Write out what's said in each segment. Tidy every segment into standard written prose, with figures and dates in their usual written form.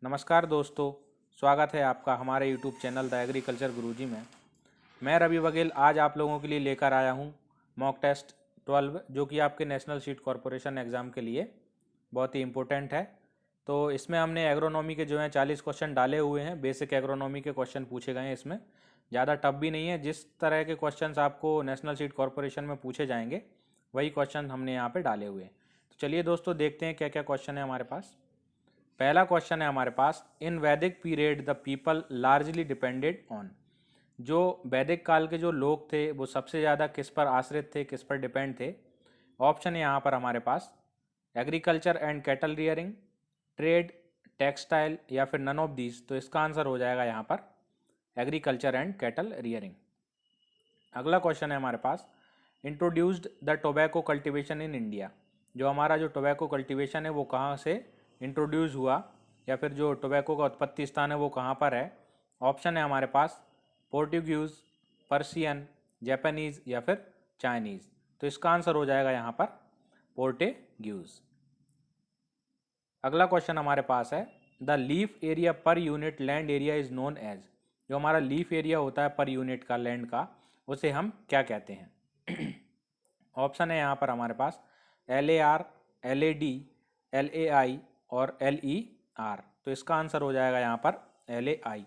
नमस्कार दोस्तों, स्वागत है आपका हमारे YouTube चैनल द एग्रीकल्चर गुरुजी में। मैं रवि बघेल आज आप लोगों के लिए लेकर आया हूं मॉक टेस्ट 12 जो कि आपके नेशनल सीड कॉरपोरेशन एग्ज़ाम के लिए बहुत ही इम्पोर्टेंट है। तो इसमें हमने एग्रोनॉमी के जो हैं 40 क्वेश्चन डाले हुए हैं। बेसिक एग्रोनॉमी के क्वेश्चन पूछे गए हैं। इसमें ज़्यादा टफ भी नहीं है। जिस तरह के क्वेश्चन आपको नेशनल सीड कॉरपोरेशन में पूछे जाएंगे वही क्वेश्चन हमने यहाँ पर डाले हुए हैं। तो चलिए दोस्तों देखते हैं क्या क्या क्वेश्चन है हमारे पास। पहला क्वेश्चन है हमारे पास, इन वैदिक period the people largely depended on. जो वैदिक काल के जो लोग थे वो सबसे ज़्यादा किस पर आश्रित थे, किस पर डिपेंड थे। ऑप्शन है यहाँ पर हमारे पास agriculture and cattle rearing, trade, textile या फिर नन ऑफ दीज। तो इसका आंसर हो जाएगा यहाँ पर एग्रीकल्चर एंड कैटल रियरिंग। अगला क्वेश्चन है हमारे पास, introduced the tobacco cultivation in India. जो हमारा जो टोबैको कल्टीवेशन है वो कहाँ से इंट्रोड्यूस हुआ या फिर जो टोबैको का उत्पत्ति स्थान है वो कहाँ पर है। ऑप्शन है हमारे पास पोर्टुगीज, पर्शियन, जापानीज़ या फिर चाइनीज़। तो इसका आंसर हो जाएगा यहाँ पर पोर्टुगीज। अगला क्वेश्चन हमारे पास है, the leaf area per unit land area is known as. जो हमारा लीफ एरिया होता है पर यूनिट का लैंड का, उसे हम क्या कहते हैं। ऑप्शन है यहाँ पर हमारे पास LAR, LAD, LAI और LER। तो इसका आंसर हो जाएगा यहाँ पर LAI।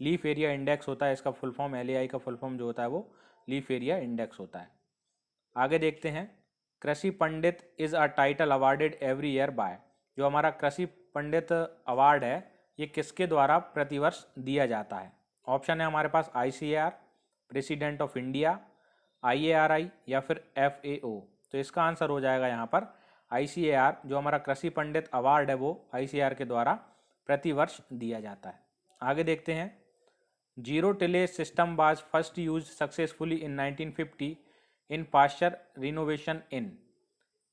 लीफ एरिया इंडेक्स होता है इसका फुल फॉर्म। LAI का फुल फॉर्म जो होता है वो लीफ एरिया इंडेक्स होता है। आगे देखते हैं, Krishi Pandit is a title awarded every year by. जो हमारा कृषि पंडित अवार्ड है ये किसके द्वारा प्रतिवर्ष दिया जाता है। ऑप्शन है हमारे पास ICAR, president of India, IARI या फिर FAO। तो इसका आंसर हो जाएगा यहाँ पर ICAR। जो हमारा कृषि पंडित अवार्ड है वो ICAR के द्वारा प्रतिवर्ष दिया जाता है। आगे देखते हैं, zero tillage system was first use successfully in 1950 in pasture renovation in.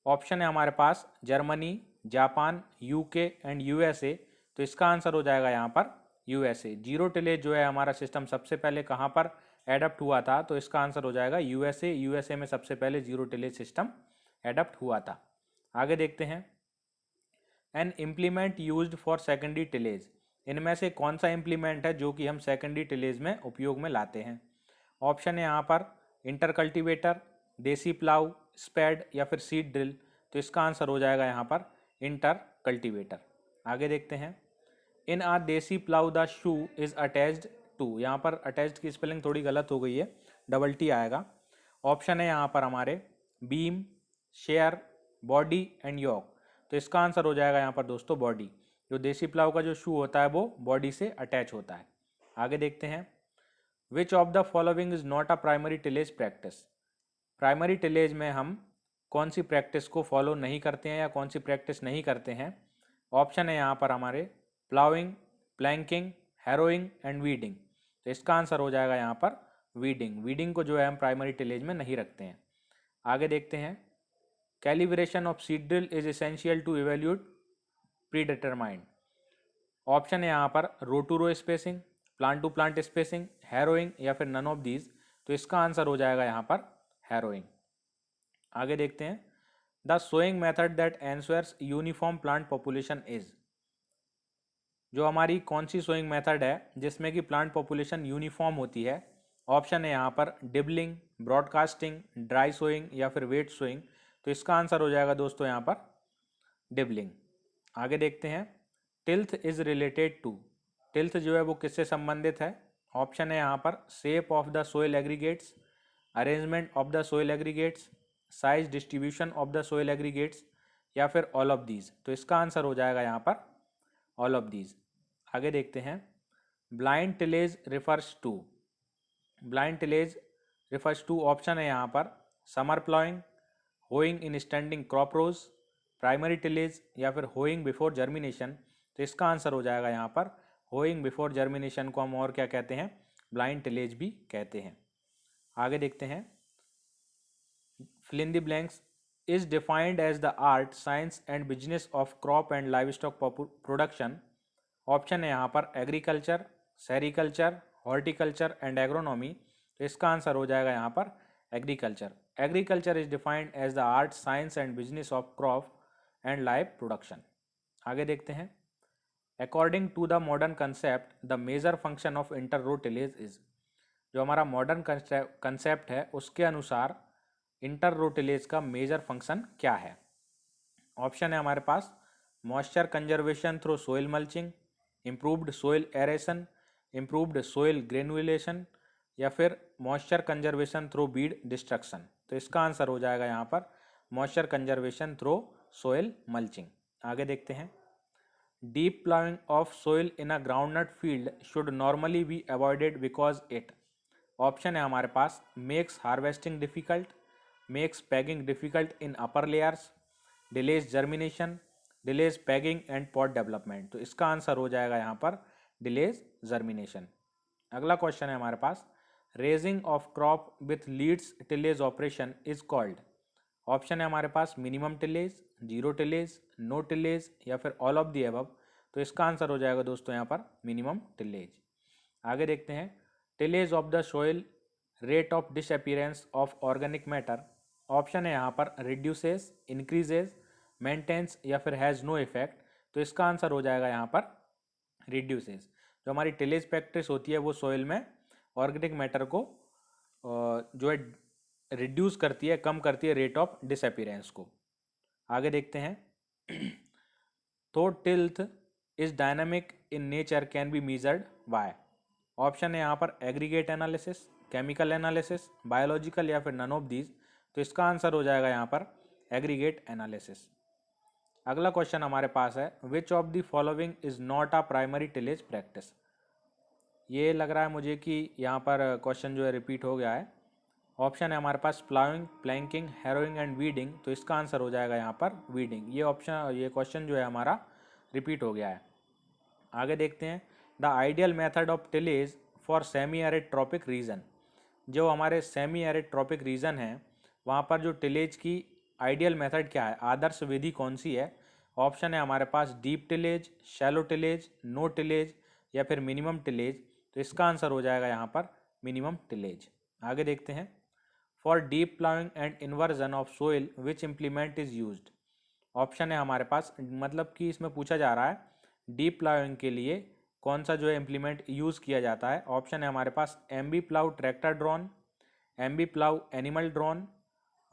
Option है हमारे पास Germany, Japan, UK and USA। तो इसका आंसर हो जाएगा यहाँ पर USA। जीरो टिलेज जो है हमारा सिस्टम सबसे पहले कहाँ पर एडप्ट हुआ था, तो इसका आंसर हो जाएगा USA में सबसे पहले जीरो टिलेज सिस्टम एडप्ट हुआ था। आगे देखते हैं, an implement used for secondary tillage. इनमें से कौन सा इम्प्लीमेंट है जो कि हम सेकेंडरी टिलेज में उपयोग में लाते हैं। ऑप्शन है यहाँ पर इंटर कल्टीवेटर, देसी प्लाऊ, स्पैड या फिर सीड ड्रिल। तो इसका आंसर हो जाएगा यहाँ पर इंटर कल्टीवेटर। आगे देखते हैं, in a desi plough the shoe is attached to. यहाँ पर अटैच्ड की स्पेलिंग थोड़ी गलत हो गई है, डबल टी आएगा। ऑप्शन है यहाँ पर हमारे beam, share, body and yoke. तो इसका आंसर हो जाएगा यहाँ पर दोस्तों बॉडी। जो देसी प्लाऊ का जो शू होता है वो बॉडी से अटैच होता है। आगे देखते हैं, which of the following is not a primary tillage practice. Primary tillage में हम कौन सी प्रैक्टिस को फॉलो नहीं करते हैं या कौन सी प्रैक्टिस नहीं करते हैं। ऑप्शन है यहाँ पर हमारे ploughing, planking, harrowing and weeding. तो इसका आंसर हो जाएगा यहाँ पर वीडिंग। वीडिंग को जो है हम प्राइमरी टिलेज में नहीं रखते हैं। आगे देखते हैं, calibration of seed drill is essential to evaluate predetermined. Option है यहाँ पर row to row spacing, plant to plant spacing, harrowing या फिर नन ऑफ दीज। तो इसका आंसर हो जाएगा यहाँ पर हैरोइंग। आगे देखते हैं, the sowing method that ensures uniform plant population is. जो हमारी कौन सी सोइंग मेथड है जिसमें कि प्लांट पॉपुलेशन यूनिफॉर्म होती है। ऑप्शन है यहाँ पर डिबलिंग, ब्रॉडकास्टिंग, ड्राई सोइंग या फिर वेट सोइंग। तो इसका आंसर हो जाएगा दोस्तों यहाँ पर डिबलिंग। आगे देखते हैं, tilth is related to. Tilth जो है वो किससे संबंधित है। ऑप्शन है यहाँ पर shape of the soil aggregates, arrangement of the soil aggregates, size distribution of the soil aggregates या फिर ऑल ऑफ दीज। तो इसका आंसर हो जाएगा यहाँ पर ऑल ऑफ दीज। आगे देखते हैं, blind tillage refers to. Blind tillage refers to option है यहाँ पर summer ploughing, hoeing in standing crop rows, primary tillage या फिर होइंग बिफोर जर्मिनेशन। तो इसका आंसर हो जाएगा यहाँ पर होइंग बिफोर जर्मिनेशन को हम और क्या कहते हैं, ब्लाइंड टिलेज भी कहते हैं। आगे देखते हैं, fill in the blanks is defined as the art, science and business of crop and livestock production। Option है यहाँ पर agriculture, sericulture, horticulture and agronomy. तो इसका आंसर हो जाएगा यहाँ पर agriculture. Agriculture is defined as the art, science and business of crop and live production. आगे देखते हैं, according to the modern concept the major function of inter row tillage is. जो हमारा मॉडर्न कंसेप्ट है उसके अनुसार इंटर रो टिलेज का major function क्या है। ऑप्शन है हमारे पास moisture conservation through soil mulching, improved soil aeration, improved soil granulation, या फिर moisture conservation through bead destruction. तो इसका आंसर हो जाएगा यहाँ पर moisture conservation through soil mulching. आगे देखते हैं। Deep ploughing of soil in a groundnut field should normally be avoided because it. Option है हमारे पास makes harvesting difficult, makes pegging difficult in upper layers, delays germination, delays pegging and pod development. तो इसका answer हो जाएगा यहाँ पर delays germination. अगला क्वेश्चन है हमारे पास रेजिंग ऑफ क्रॉप विथ लीड्स tillage operation is called. Option है हमारे पास minimum tillage, zero tillage, no tillage, या फिर ऑल ऑफ दी अबव। तो इसका आंसर हो जाएगा दोस्तों यहाँ पर मिनिमम टिलेज। आगे देखते हैं tillage of the soil, rate of disappearance of organic matter. Option है यहाँ पर रिड्यूसेस, इंक्रीजेज, मेंटेन्स, या फिर हैज़ नो इफेक्ट। तो इसका आंसर हो जाएगा यहाँ पर रिड्यूसेस। जो हमारी टिलेज प्रैक्टिस होती है वो सोइल में ऑर्गेनिक मैटर को जो है रिड्यूस करती है, कम करती है रेट ऑफ डिसअपीयरेंस को। आगे देखते हैं तो tilth is dynamic in nature can be measured by. Option है यहाँ पर aggregate analysis, chemical analysis, biological, या फिर नन ऑफ दीज। तो इसका आंसर हो जाएगा यहाँ पर एग्रीगेट एनालिसिस। अगला क्वेश्चन हमारे पास है which of the following is not a primary tillage practice. ये लग रहा है मुझे कि यहाँ पर क्वेश्चन जो है रिपीट हो गया है। ऑप्शन है हमारे पास प्लाइंग, प्लैंकिंग, हैरोइंग एंड वीडिंग। तो इसका आंसर हो जाएगा यहाँ पर वीडिंग। ये क्वेश्चन जो है हमारा रिपीट हो गया है। आगे देखते हैं the ideal method of tillage for semi arid tropic region. जो हमारे सेमी एरिड ट्रॉपिक रीजन है वहाँ पर जो टिलेज की आइडियल मेथड क्या है, आदर्श विधि कौन सी है। ऑप्शन है हमारे पास deep tillage, shallow tillage, no tillage, या फिर मिनिमम टिलेज। तो इसका आंसर हो जाएगा यहाँ पर मिनिमम टिलेज। आगे देखते हैं for deep प्लाइंग and inversion of soil which implement is used. Option है हमारे पास, मतलब कि इसमें पूछा जा रहा है डीप प्लाइंग के लिए कौन सा जो है इम्प्लीमेंट यूज़ किया जाता है। ऑप्शन है हमारे पास MB plough tractor drawn, MB plough animal drawn,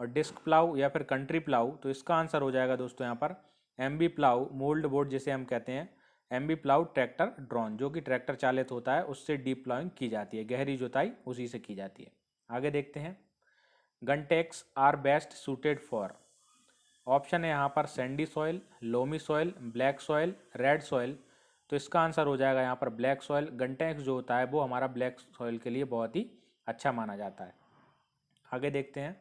और डिस्क प्लाउ, या फिर कंट्री प्लाउ। तो इसका आंसर हो जाएगा दोस्तों यहाँ पर एमबी प्लाउ मोल्ड बोर्ड जिसे हम कहते हैं, एमबी प्लाउ ट्रैक्टर ड्रोन, जो कि ट्रैक्टर चालित होता है, उससे डीप प्लाइंग की जाती है, गहरी जुताई उसी से की जाती है। आगे देखते हैं groundnuts are best suited for. Option है यहाँ पर sandy soil, loamy soil, black soil, red soil. तो इसका आंसर हो जाएगा यहाँ पर ब्लैक सॉइल। गनटेक्स जो होता है वो हमारा ब्लैक सॉइल के लिए बहुत ही अच्छा माना जाता है। आगे देखते हैं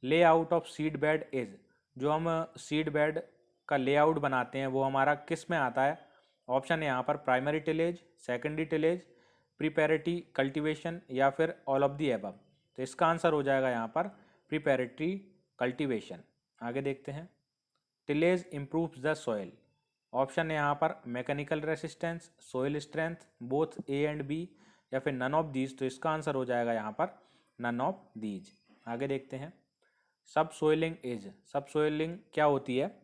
layout of seed bed is. जो हम सीड बेड का लेआउट बनाते हैं वो हमारा किस में आता है। ऑप्शन है यहाँ पर primary tillage, secondary tillage, preparatory cultivation, या फिर ऑल ऑफ दी एबव। तो इसका आंसर हो जाएगा यहाँ पर प्रिपेरेटरी कल्टीवेशन। आगे देखते हैं tillage improves the soil. Option है यहाँ पर mechanical resistance, soil strength, both A and B, या फिर नन ऑफ दीज। तो इसका आंसर हो जाएगा यहाँ पर नन ऑफ दीज। आगे देखते हैं सब सोइलिंग इज। सब सोइलिंग क्या होती है।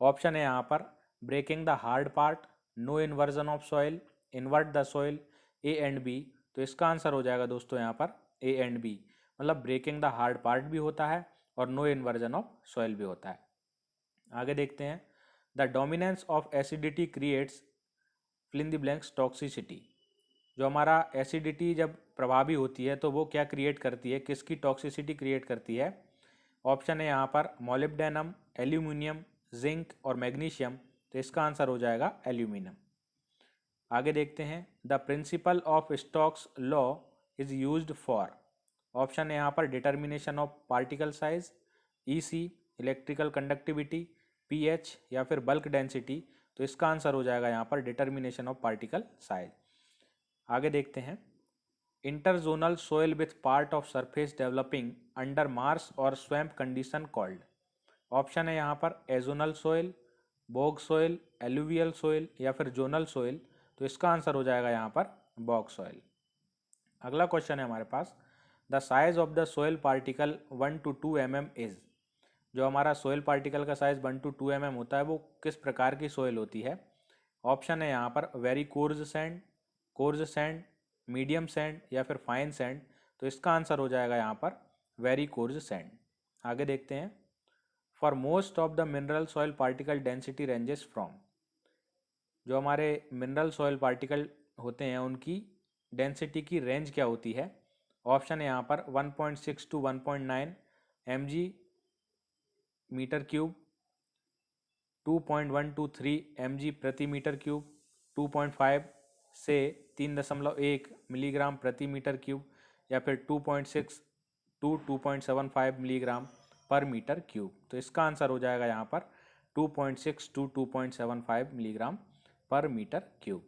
ऑप्शन है यहाँ पर breaking the hard part, no inversion of soil, invert the soil, A and B. तो इसका आंसर हो जाएगा दोस्तों यहाँ पर ए एंड बी, मतलब ब्रेकिंग द हार्ड पार्ट भी होता है और नो इन्वर्जन ऑफ सॉइल भी होता है। आगे देखते हैं the dominance of acidity creates fill in the blanks toxicity. जो हमारा एसिडिटी जब प्रभावी होती है तो वो क्या क्रिएट करती है, किसकी टॉक्सिसिटी क्रिएट करती है। ऑप्शन है यहाँ पर मोलिब्डेनम, एल्यूमिनियम, जिंक और मैग्नीशियम। तो इसका आंसर हो जाएगा एल्यूमिनियम। आगे देखते हैं the principle of Stokes law is used for. Option है यहाँ पर determination of particle size, EC, electrical conductivity, pH, या फिर बल्क डेंसिटी। तो इसका आंसर हो जाएगा यहाँ पर डिटर्मिनेशन ऑफ पार्टिकल साइज। आगे देखते हैं interzonal soil with part of surface developing under marsh और स्वैम्प कंडीशन कॉल्ड। ऑप्शन है यहाँ पर azonal soil, bog soil, alluvial soil, या फिर जोनल सोयल। तो इसका आंसर हो जाएगा यहाँ पर बॉग सोयल। अगला क्वेश्चन है हमारे पास the size of the soil particle 1 to 2 mm is. जो हमारा सोयल पार्टिकल का साइज 1 to 2 mm होता है वो किस प्रकार की सोयल होती है। ऑप्शन है यहाँ पर वेरी कोर्ज सैंड, मीडियम सैंड या फिर फाइन सैंड। तो इसका आंसर हो जाएगा यहाँ पर वेरी कोर्ज सैंड। आगे देखते हैं, for most of the mineral soil particle density ranges from, जो हमारे मिनरल सॉइल पार्टिकल होते हैं उनकी डेंसिटी की रेंज क्या होती है। ऑप्शन है यहाँ पर 1.6 to 1.9 mg metre cube, 2.123 mg प्रति मीटर क्यूब, 2.5 से 3.1 मिलीग्राम प्रति मीटर क्यूब या फिर 2.6 to 2.75 milligram per metre cube. तो इसका आंसर हो जाएगा यहाँ पर 2.6 to 2.75 milligram per metre cube.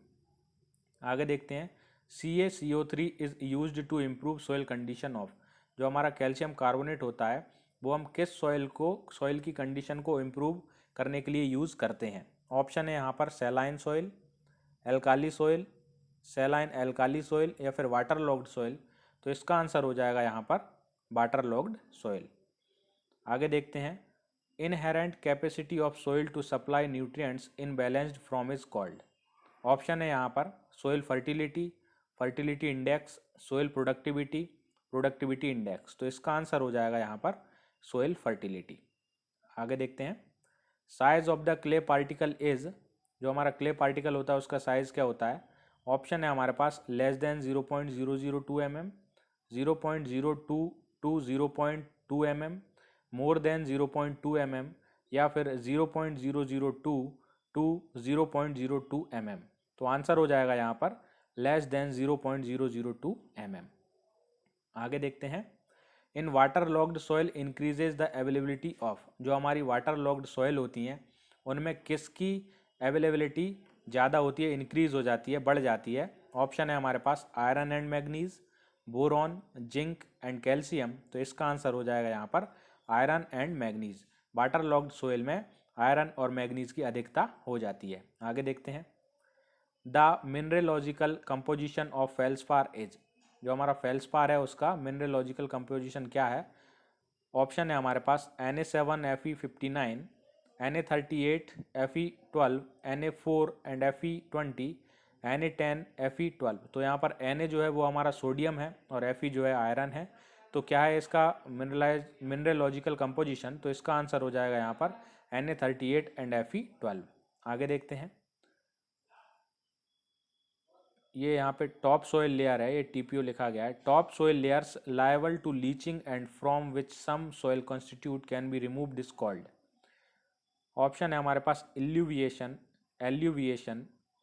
आगे देखते हैं, CaCO3 is used to improve soil condition of, जो हमारा कैल्शियम कार्बोनेट होता है वो हम किस सॉइल की कंडीशन को इम्प्रूव करने के लिए यूज़ करते हैं। ऑप्शन है यहाँ पर saline soil, alkali soil, saline alkali soil या फिर वाटर लॉग्ड सॉइल। तो इसका आंसर हो जाएगा यहाँ पर वाटर लॉग्ड सॉइल। आगे देखते हैं, inherent capacity of soil to supply nutrients in balanced form is called. Option है यहाँ पर soil fertility, fertility index, soil productivity index. तो इसका आंसर हो जाएगा यहाँ पर सोइल फर्टिलिटी। आगे देखते हैं, size of the clay particle is, जो हमारा क्ले पार्टिकल होता है उसका साइज क्या होता है। ऑप्शन है हमारे पास less than 0.002 mm, 0.02 to 0.2 mm, more than 0.2 mm या फिर 0.002 to 0.02 mm। तो आंसर हो जाएगा यहाँ पर लेस देन 0.002 mm। आगे देखते हैं, in water logged soil increases the availability of, जो हमारी वाटर लॉग्ड सॉइल होती हैं उनमें किसकी अवेलेबिलिटी ज़्यादा होती है, इंक्रीज हो जाती है, बढ़ जाती है। ऑप्शन है हमारे पास iron and manganese, boron, zinc and calcium. तो इसका आंसर हो जाएगा यहाँ पर iron and manganese. Waterlogged soil में आयरन और मैग्नीज की अधिकता हो जाती है। आगे देखते हैं, the mineralogical composition of feldspar is, जो हमारा फेल्सपार है उसका मिनरलॉजिकल कंपोजिशन क्या है। ऑप्शन है हमारे पास Na7Fe59, Na38 Fe12, Na4 and Fe20, Na10 Fe12। तो यहाँ पर Na जो है वो हमारा सोडियम है और Fe जो है आयरन है। तो क्या है इसका मिनरलॉजिकल कंपोजिशन, तो इसका आंसर हो जाएगा यहाँ पर Na38 एंड Fe12। आगे देखते हैं, ये यहाँ पे टॉप सोइल लेयर है, ये TPO लिखा गया है। Top soil layers liable to leaching and from which some soil constituent can be removed is called. Option है हमारे पास eluviation,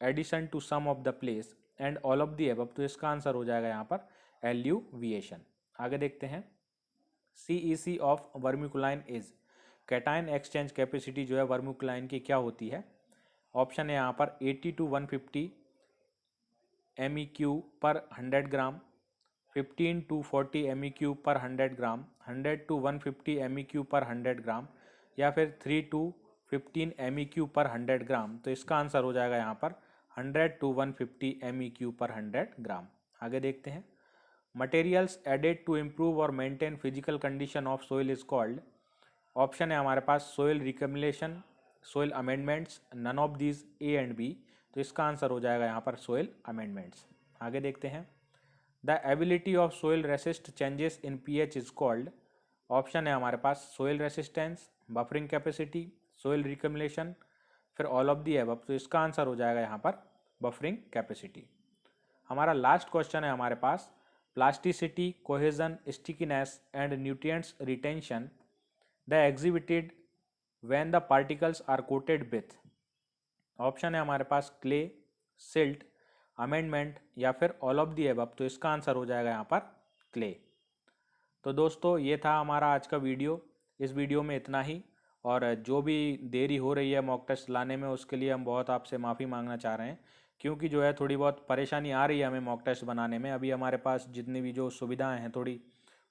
addition to some of the place and all of the above. तो इसका answer हो जाएगा यहाँ पर एल्यूविएशन। आगे देखते हैं, CEC of vermiculite is, cation exchange capacity जो है वर्मिकुलाइन की क्या होती है। ऑप्शन है यहाँ पर 80 to 150 MEQ पर 100 ग्राम, 15 to 40 MEQ पर 100 ग्राम, 100 to 150 MEQ पर 100 ग्राम या फिर 3 to 15 MEQ पर 100 ग्राम। तो इसका आंसर हो जाएगा यहाँ पर 100 to 150 MEQ पर 100 ग्राम। आगे देखते हैं, मटेरियल्स एडेड टू इम्प्रूव और maintain physical condition of soil is called. Option है हमारे पास soil recombination, soil amendments, none of these A and B। तो इसका आंसर हो जाएगा यहाँ पर सोइल अमेंडमेंट्स। आगे देखते हैं, the ability of soil resist changes in pH is called. Option है हमारे पास soil resistance, buffering capacity, soil recombination, फिर ऑल ऑफ दी अबव। तो इसका आंसर हो जाएगा यहाँ पर बफरिंग कैपेसिटी। हमारा लास्ट क्वेश्चन है हमारे पास, plasticity, cohesion, stickiness and nutrients retention the exhibited when the particles are coated with. Option है हमारे पास क्ले, सिल्ट, अमेंडमेंट या फिर ऑल ऑफ दी अबव। तो इसका आंसर हो जाएगा यहाँ पर क्ले। तो दोस्तों ये था हमारा आज का वीडियो। इस वीडियो में इतना ही, और जो भी देरी हो रही है मॉक टेस्ट लाने में उसके लिए हम बहुत आपसे माफ़ी मांगना चाह रहे हैं, क्योंकि जो है थोड़ी बहुत परेशानी आ रही है हमें मॉक टेस्ट बनाने में। अभी हमारे पास जितनी भी जो सुविधाएं हैं थोड़ी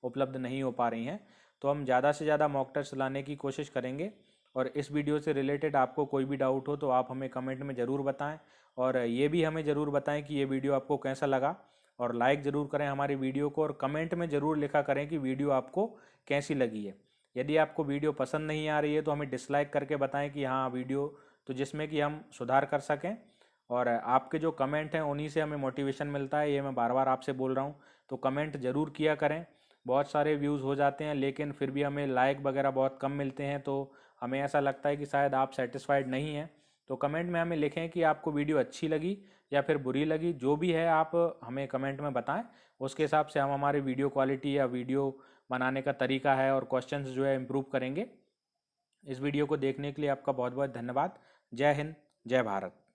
उपलब्ध नहीं हो पा रही हैं, तो हम ज़्यादा से ज़्यादा मॉक टेस्ट लाने की कोशिश करेंगे। और इस वीडियो से रिलेटेड आपको कोई भी डाउट हो तो आप हमें कमेंट में ज़रूर बताएं, और ये भी हमें ज़रूर बताएं कि ये वीडियो आपको कैसा लगा, और लाइक ज़रूर करें हमारी वीडियो को, और कमेंट में ज़रूर लिखा करें कि वीडियो आपको कैसी लगी है। यदि आपको वीडियो पसंद नहीं आ रही है तो हमें डिसलाइक करके बताएं कि हाँ वीडियो, तो जिसमें कि हम सुधार कर सकें। और आपके जो कमेंट हैं उन्हीं से हमें मोटिवेशन मिलता है, ये मैं बार बार आपसे बोल रहा हूँ। तो कमेंट ज़रूर किया करें। बहुत सारे व्यूज़ हो जाते हैं लेकिन फिर भी हमें लाइक वगैरह बहुत कम मिलते हैं, तो हमें ऐसा लगता है कि शायद आप सेटिस्फाइड नहीं हैं। तो कमेंट में हमें लिखें कि आपको वीडियो अच्छी लगी या फिर बुरी लगी, जो भी है आप हमें कमेंट में बताएं। उसके हिसाब से हम हमारी वीडियो क्वालिटी या वीडियो बनाने का तरीका है और क्वेश्चंस जो है इम्प्रूव करेंगे। इस वीडियो को देखने के लिए आपका बहुत बहुत धन्यवाद। जय हिंद, जय भारत।